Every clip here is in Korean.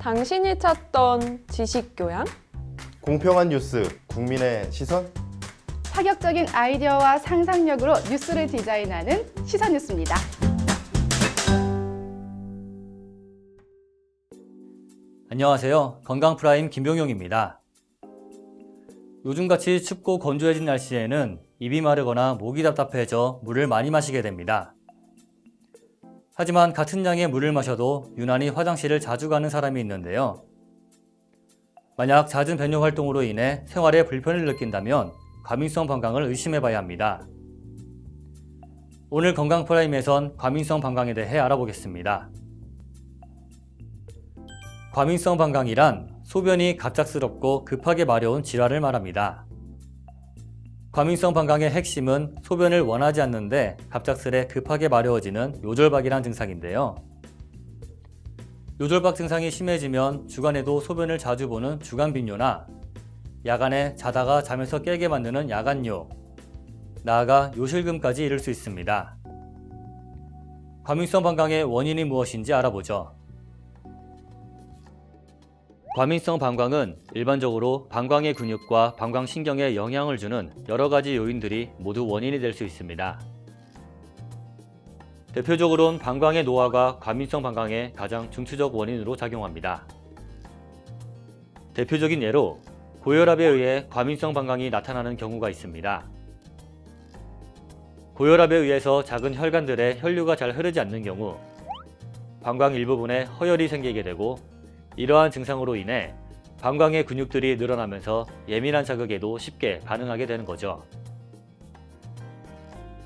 당신이 찾던 지식교양? 공평한 뉴스, 국민의 시선? 파격적인 아이디어와 상상력으로 뉴스를 디자인하는 시선뉴스입니다. 안녕하세요. 건강프라임 김병용입니다. 요즘같이 춥고 건조해진 날씨에는 입이 마르거나 목이 답답해져 물을 많이 마시게 됩니다. 하지만 같은 양의 물을 마셔도 유난히 화장실을 자주 가는 사람이 있는데요. 만약 잦은 변뇨 활동으로 인해 생활에 불편을 느낀다면 과민성 방광을 의심해봐야 합니다. 오늘 건강프라임에선 과민성 방광에 대해 알아보겠습니다. 과민성 방광이란 소변이 갑작스럽고 급하게 마려운 질환을 말합니다. 과민성 방광의 핵심은 소변을 원하지 않는데 갑작스레 급하게 마려워지는 요절박이란 증상인데요. 요절박 증상이 심해지면 주간에도 소변을 자주 보는 주간빈뇨나 야간에 자다가 잠에서 깨게 만드는 야간뇨, 나아가 요실금까지 이를 수 있습니다. 과민성 방광의 원인이 무엇인지 알아보죠. 과민성 방광은 일반적으로 방광의 근육과 방광신경에 영향을 주는 여러 가지 요인들이 모두 원인이 될 수 있습니다. 대표적으로는 방광의 노화가 과민성 방광의 가장 중추적 원인으로 작용합니다. 대표적인 예로 고혈압에 의해 과민성 방광이 나타나는 경우가 있습니다. 고혈압에 의해서 작은 혈관들에 혈류가 잘 흐르지 않는 경우 방광 일부분에 허혈이 생기게 되고, 이러한 증상으로 인해 방광의 근육들이 늘어나면서 예민한 자극에도 쉽게 반응하게 되는 거죠.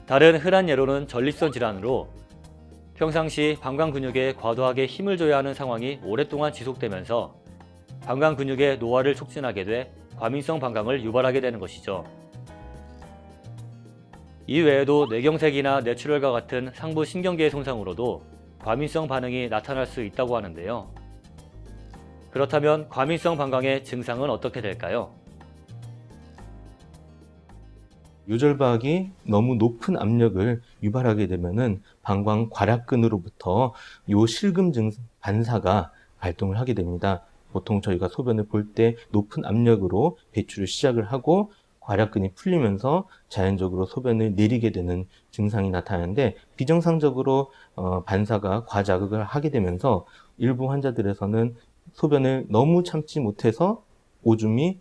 다른 흔한 예로는 전립선 질환으로 평상시 방광 근육에 과도하게 힘을 줘야 하는 상황이 오랫동안 지속되면서 방광 근육의 노화를 촉진하게 돼 과민성 방광을 유발하게 되는 것이죠. 이외에도 뇌경색이나 뇌출혈과 같은 상부 신경계의 손상으로도 과민성 반응이 나타날 수 있다고 하는데요. 그렇다면 과민성 방광의 증상은 어떻게 될까요? 요절박이 너무 높은 압력을 유발하게 되면은 방광 괄약근으로부터 요실금 증상 반사가 발동을 하게 됩니다. 보통 저희가 소변을 볼 때 높은 압력으로 배출을 시작을 하고 괄약근이 풀리면서 자연적으로 소변을 내리게 되는 증상이 나타나는데, 비정상적으로 반사가 과자극을 하게 되면서 일부 환자들에서는 소변을 너무 참지 못해서 오줌이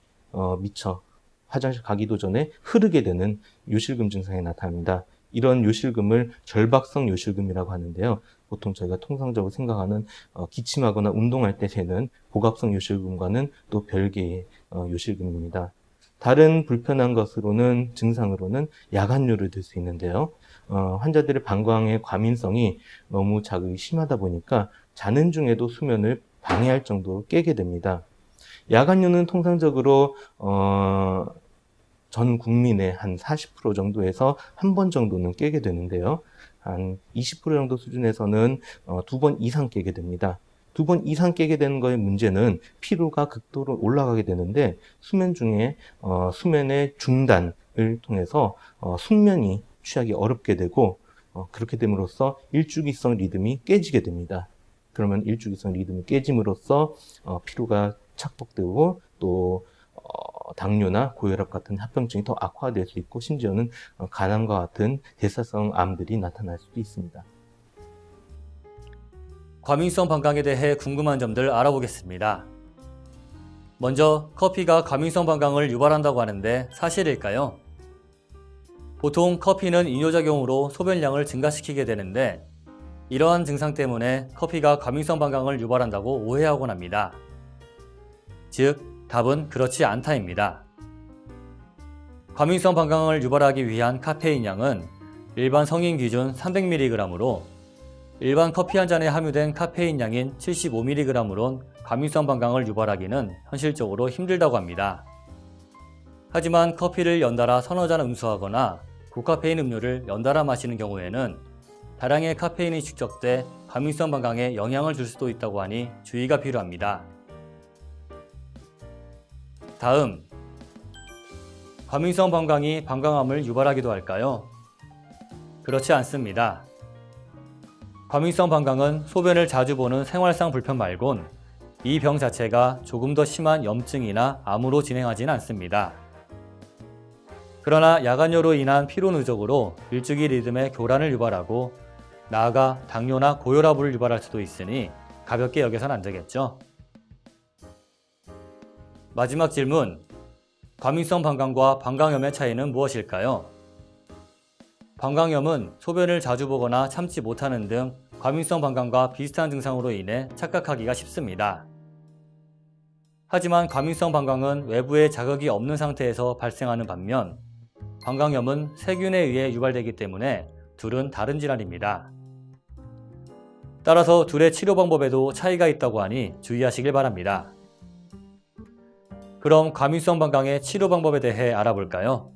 미처 화장실 가기도 전에 흐르게 되는 요실금 증상이 나타납니다. 이런 요실금을 절박성 요실금이라고 하는데요. 보통 저희가 통상적으로 생각하는 기침하거나 운동할 때 새는 복압성 요실금과는 또 별개의 요실금입니다. 다른 불편한 것으로는 증상으로는 야간뇨를 들 수 있는데요. 환자들의 방광의 과민성이 너무 자극이 심하다 보니까 자는 중에도 수면을 방해할 정도로 깨게 됩니다. 야간뇨는 통상적으로 전 국민의 한 40% 정도에서 한 번 정도는 깨게 되는데요. 한 20% 정도 수준에서는 2번 이상 깨게 됩니다. 2번 이상 깨게 되는 거의 문제는 피로가 극도로 올라가게 되는데, 수면 중에 수면의 중단을 통해서 숙면이 취하기 어렵게 되고, 그렇게 됨으로써 일주기성 리듬이 깨지게 됩니다. 그러면 일주기성 리듬이 깨짐으로써 피로가 착복되고 또 당뇨나 고혈압 같은 합병증이 더 악화될 수 있고, 심지어는 간암과 같은 대사성 암들이 나타날 수도 있습니다. 과민성 방광에 대해 궁금한 점들 알아보겠습니다. 먼저 커피가 과민성 방광을 유발한다고 하는데 사실일까요? 보통 커피는 이뇨작용으로 소변량을 증가시키게 되는데, 이러한 증상 때문에 커피가 과민성 방광을 유발한다고 오해하곤 합니다. 즉, 답은 그렇지 않다입니다. 과민성 방광을 유발하기 위한 카페인 양은 일반 성인 기준 300mg으로 일반 커피 한 잔에 함유된 카페인 양인 75mg으론 과민성 방광을 유발하기는 현실적으로 힘들다고 합니다. 하지만 커피를 연달아 서너 잔 음수하거나 고카페인 음료를 연달아 마시는 경우에는 다량의 카페인이 축적돼 과민성 방광에 영향을 줄 수도 있다고 하니 주의가 필요합니다. 다음, 과민성 방광이 방광암을 유발하기도 할까요? 그렇지 않습니다. 과민성 방광은 소변을 자주 보는 생활상 불편 말곤 이 병 자체가 조금 더 심한 염증이나 암으로 진행하지는 않습니다. 그러나 야간뇨로 인한 피로 누적으로 일주기 리듬의 교란을 유발하고 나아가 당뇨나 고혈압을 유발할 수도 있으니 가볍게 여겨서는 안 되겠죠. 마지막 질문, 과민성 방광과 방광염의 차이는 무엇일까요? 방광염은 소변을 자주 보거나 참지 못하는 등 과민성 방광과 비슷한 증상으로 인해 착각하기가 쉽습니다. 하지만 과민성 방광은 외부의 자극이 없는 상태에서 발생하는 반면 방광염은 세균에 의해 유발되기 때문에 둘은 다른 질환입니다. 따라서 둘의 치료 방법에도 차이가 있다고 하니 주의하시길 바랍니다. 그럼 과민성 방광의 치료 방법에 대해 알아볼까요?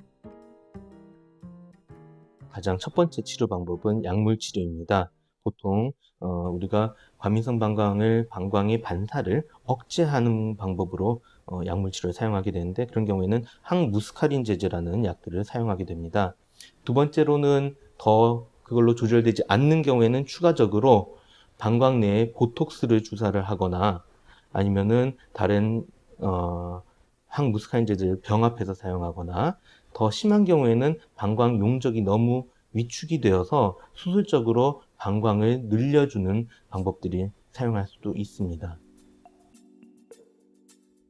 가장 첫 번째 치료 방법은 약물 치료입니다. 보통 우리가 과민성 방광의 반사를 억제하는 방법으로 약물 치료를 사용하게 되는데, 그런 경우에는 항무스카린제제라는 약들을 사용하게 됩니다. 두 번째로는 더 그걸로 조절되지 않는 경우에는 추가적으로 방광 내에 보톡스를 주사를 하거나 아니면은 다른 항무스카린제제를 병합해서 사용하거나, 더 심한 경우에는 방광 용적이 너무 위축이 되어서 수술적으로 방광을 늘려주는 방법들이 사용할 수도 있습니다.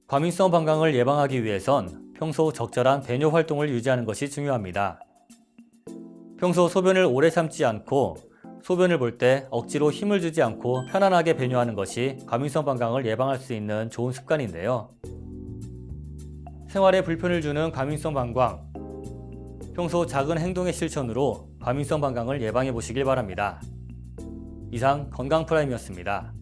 과민성 방광을 예방하기 위해선 평소 적절한 배뇨 활동을 유지하는 것이 중요합니다. 평소 소변을 오래 참지 않고 소변을 볼 때 억지로 힘을 주지 않고 편안하게 배뇨하는 것이 과민성 방광을 예방할 수 있는 좋은 습관인데요. 생활에 불편을 주는 과민성 방광, 평소 작은 행동의 실천으로 과민성 방광을 예방해 보시길 바랍니다. 이상 건강 프라임이었습니다.